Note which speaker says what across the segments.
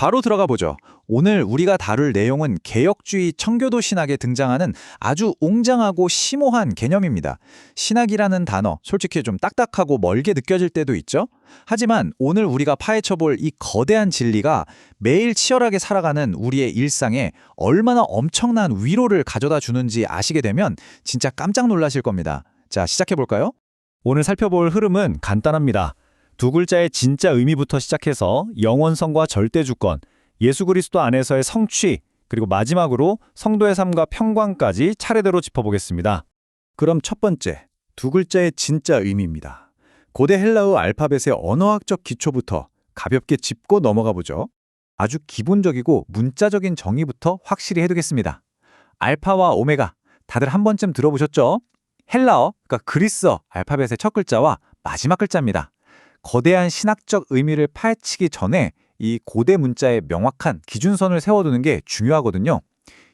Speaker 1: 바로 들어가 보죠. 오늘 우리가 다룰 내용은 개혁주의 청교도 신학에 등장하는 아주 웅장하고 심오한 개념입니다. 신학이라는 단어, 솔직히 좀 딱딱하고 멀게 느껴질 때도 있죠? 하지만 오늘 우리가 파헤쳐볼 이 거대한 진리가 매일 치열하게 살아가는 우리의 일상에 얼마나 엄청난 위로를 가져다 주는지 아시게 되면 진짜 깜짝 놀라실 겁니다. 자, 시작해볼까요?
Speaker 2: 오늘 살펴볼 흐름은 간단합니다. 두 글자의 진짜 의미부터 시작해서 영원성과 절대주권, 예수 그리스도 안에서의 성취, 그리고 마지막으로 성도의 삶과 평강까지 차례대로 짚어보겠습니다.
Speaker 3: 그럼 첫 번째, 두 글자의 진짜 의미입니다. 고대 헬라어 알파벳의 언어학적 기초부터 가볍게 짚고 넘어가 보죠. 아주 기본적이고 문자적인 정의부터 확실히 해두겠습니다. 알파와 오메가, 다들 한 번쯤 들어보셨죠? 헬라어, 그러니까 그리스어 알파벳의 첫 글자와 마지막 글자입니다. 거대한 신학적 의미를 파헤치기 전에 이 고대 문자에 명확한 기준선을 세워두는 게 중요하거든요.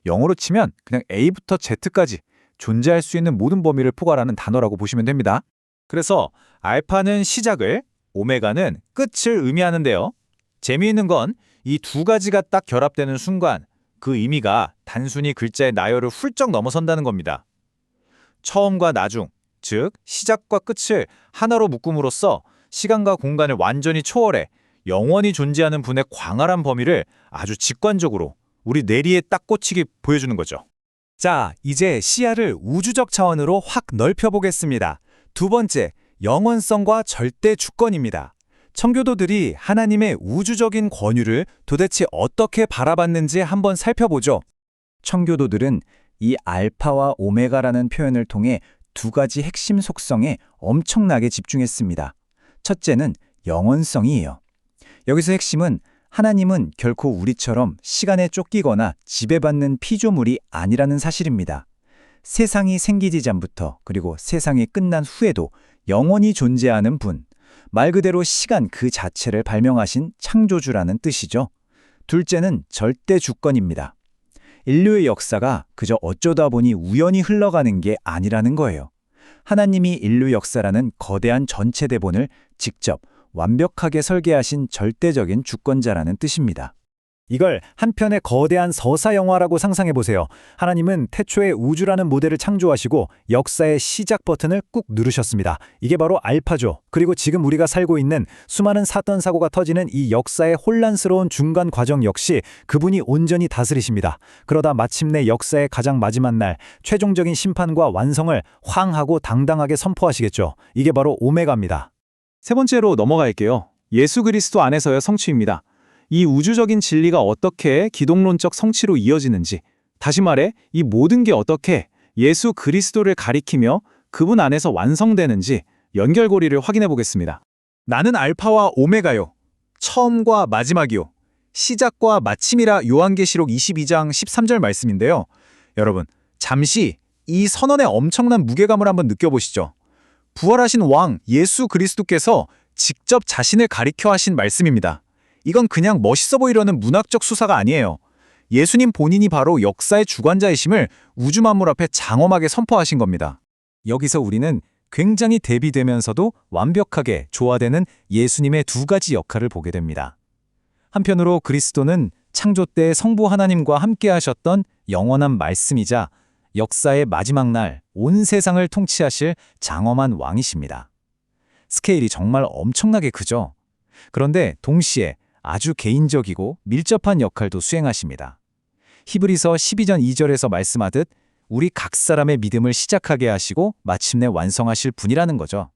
Speaker 3: 영어로 치면 그냥 A부터 Z까지 존재할 수 있는 모든 범위를 포괄하는 단어라고 보시면 됩니다.
Speaker 1: 그래서 알파는 시작을, 오메가는 끝을 의미하는데요. 재미있는 건 이 두 가지가 딱 결합되는 순간 그 의미가 단순히 글자의 나열을 훌쩍 넘어선다는 겁니다. 처음과 나중, 즉 시작과 끝을 하나로 묶음으로써 시간과 공간을 완전히 초월해 영원히 존재하는 분의 광활한 범위를 아주 직관적으로 우리 뇌리에 딱 꽂히게 보여주는 거죠.
Speaker 2: 자, 이제 시야를 우주적 차원으로 확 넓혀보겠습니다. 두 번째, 영원성과 절대주권입니다. 청교도들이 하나님의 우주적인 권유를 도대체 어떻게 바라봤는지 한번 살펴보죠. 청교도들은 이 알파와 오메가라는 표현을 통해 두 가지 핵심 속성에 엄청나게 집중했습니다. 첫째는 영원성이에요. 여기서 핵심은 하나님은 결코 우리처럼 시간에 쫓기거나 지배받는 피조물이 아니라는 사실입니다. 세상이 생기기 전부터 그리고 세상이 끝난 후에도 영원히 존재하는 분, 말 그대로 시간 그 자체를 발명하신 창조주라는 뜻이죠. 둘째는 절대주권입니다. 인류의 역사가 그저 어쩌다 보니 우연히 흘러가는 게 아니라는 거예요. 하나님이 인류 역사라는 거대한 전체 대본을 직접 완벽하게 설계하신 절대적인 주권자라는 뜻입니다. 이걸 한편의 거대한 서사 영화라고 상상해보세요. 하나님은 태초에 우주라는 모델을 창조하시고 역사의 시작 버튼을 꾹 누르셨습니다. 이게 바로 알파죠. 그리고 지금 우리가 살고 있는 수많은 사건 사고가 터지는 이 역사의 혼란스러운 중간 과정 역시 그분이 온전히 다스리십니다. 그러다 마침내 역사의 가장 마지막 날 최종적인 심판과 완성을 황하고 당당하게 선포하시겠죠. 이게 바로 오메가입니다.
Speaker 1: 세 번째로 넘어갈게요. 예수 그리스도 안에서의 성취입니다. 이 우주적인 진리가 어떻게 기독론적 성취로 이어지는지, 다시 말해 이 모든 게 어떻게 예수 그리스도를 가리키며 그분 안에서 완성되는지 연결고리를 확인해 보겠습니다. 나는 알파와 오메가요. 처음과 마지막이요. 시작과 마침이라 요한계시록 22장 13절 말씀인데요. 여러분, 잠시 이 선언의 엄청난 무게감을 한번 느껴보시죠. 부활하신 왕 예수 그리스도께서 직접 자신을 가리켜 하신 말씀입니다. 이건 그냥 멋있어 보이려는 문학적 수사가 아니에요. 예수님 본인이 바로 역사의 주관자이심을 우주 만물 앞에 장엄하게 선포하신 겁니다.
Speaker 2: 여기서 우리는 굉장히 대비되면서도 완벽하게 조화되는 예수님의 두 가지 역할을 보게 됩니다. 한편으로 그리스도는 창조 때 성부 하나님과 함께 하셨던 영원한 말씀이자 역사의 마지막 날 온 세상을 통치하실 장엄한 왕이십니다. 스케일이 정말 엄청나게 크죠? 그런데 동시에 아주 개인적이고 밀접한 역할도 수행하십니다. 히브리서 12장 2절에서 말씀하듯 우리 각 사람의 믿음을 시작하게 하시고 마침내 완성하실 분이라는 거죠.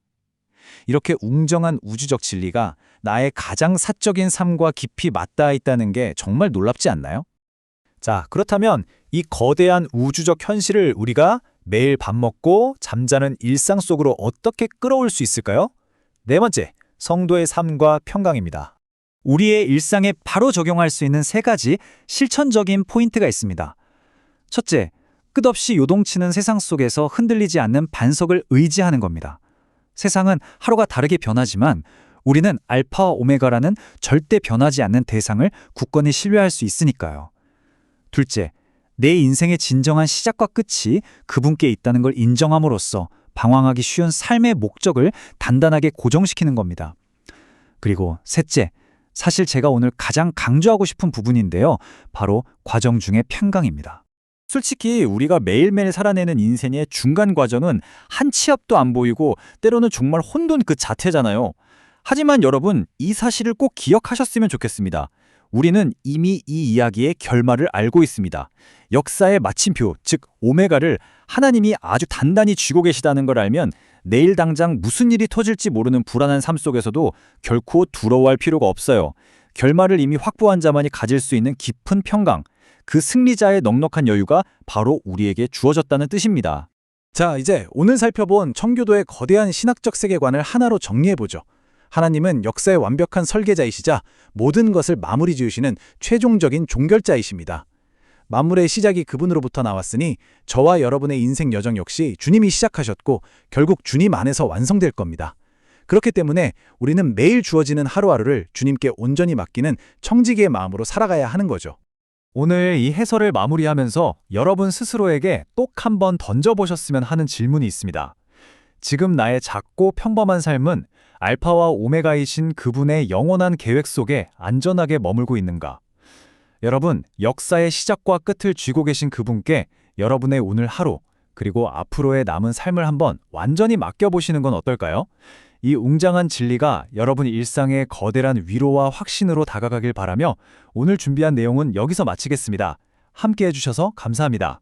Speaker 2: 이렇게 웅정한 우주적 진리가 나의 가장 사적인 삶과 깊이 맞닿아 있다는 게 정말 놀랍지 않나요? 자, 그렇다면 이 거대한 우주적 현실을 우리가 매일 밥 먹고 잠자는 일상 속으로 어떻게 끌어올 수 있을까요? 네 번째, 성도의 삶과 평강입니다. 우리의 일상에 바로 적용할 수 있는 세 가지 실천적인 포인트가 있습니다. 첫째, 끝없이 요동치는 세상 속에서 흔들리지 않는 반석을 의지하는 겁니다. 세상은 하루가 다르게 변하지만 우리는 알파와 오메가라는 절대 변하지 않는 대상을 굳건히 신뢰할 수 있으니까요. 둘째, 내 인생의 진정한 시작과 끝이 그분께 있다는 걸 인정함으로써 방황하기 쉬운 삶의 목적을 단단하게 고정시키는 겁니다. 그리고 셋째,
Speaker 4: 사실 제가 오늘 가장 강조하고 싶은 부분인데요. 바로 과정 중의 평강입니다. 솔직히 우리가 매일매일 살아내는 인생의 중간 과정은 한 치 앞도 안 보이고 때로는 정말 혼돈 그 자체잖아요. 하지만 여러분, 이 사실을 꼭 기억하셨으면 좋겠습니다. 우리는 이미 이 이야기의 결말을 알고 있습니다. 역사의 마침표, 즉 오메가를 하나님이 아주 단단히 쥐고 계시다는 걸 알면 내일 당장 무슨 일이 터질지 모르는 불안한 삶 속에서도 결코 두려워할 필요가 없어요. 결말을 이미 확보한 자만이 가질 수 있는 깊은 평강, 그 승리자의 넉넉한 여유가 바로 우리에게 주어졌다는 뜻입니다.
Speaker 3: 자, 이제 오늘 살펴본 청교도의 거대한 신학적 세계관을 하나로 정리해보죠. 하나님은 역사의 완벽한 설계자이시자 모든 것을 마무리 지으시는 최종적인 종결자이십니다. 만물의 시작이 그분으로부터 나왔으니 저와 여러분의 인생 여정 역시 주님이 시작하셨고 결국 주님 안에서 완성될 겁니다. 그렇기 때문에 우리는 매일 주어지는 하루하루를 주님께 온전히 맡기는 청지기의 마음으로 살아가야 하는 거죠.
Speaker 2: 오늘 이 해설을 마무리하면서 여러분 스스로에게 똑 한번 던져보셨으면 하는 질문이 있습니다. 지금 나의 작고 평범한 삶은 알파와 오메가이신 그분의 영원한 계획 속에 안전하게 머물고 있는가? 여러분, 역사의 시작과 끝을 쥐고 계신 그분께 여러분의 오늘 하루, 그리고 앞으로의 남은 삶을 한번 완전히 맡겨보시는 건 어떨까요? 이 웅장한 진리가 여러분 일상의 거대한 위로와 확신으로 다가가길 바라며 오늘 준비한 내용은 여기서 마치겠습니다. 함께 해주셔서 감사합니다.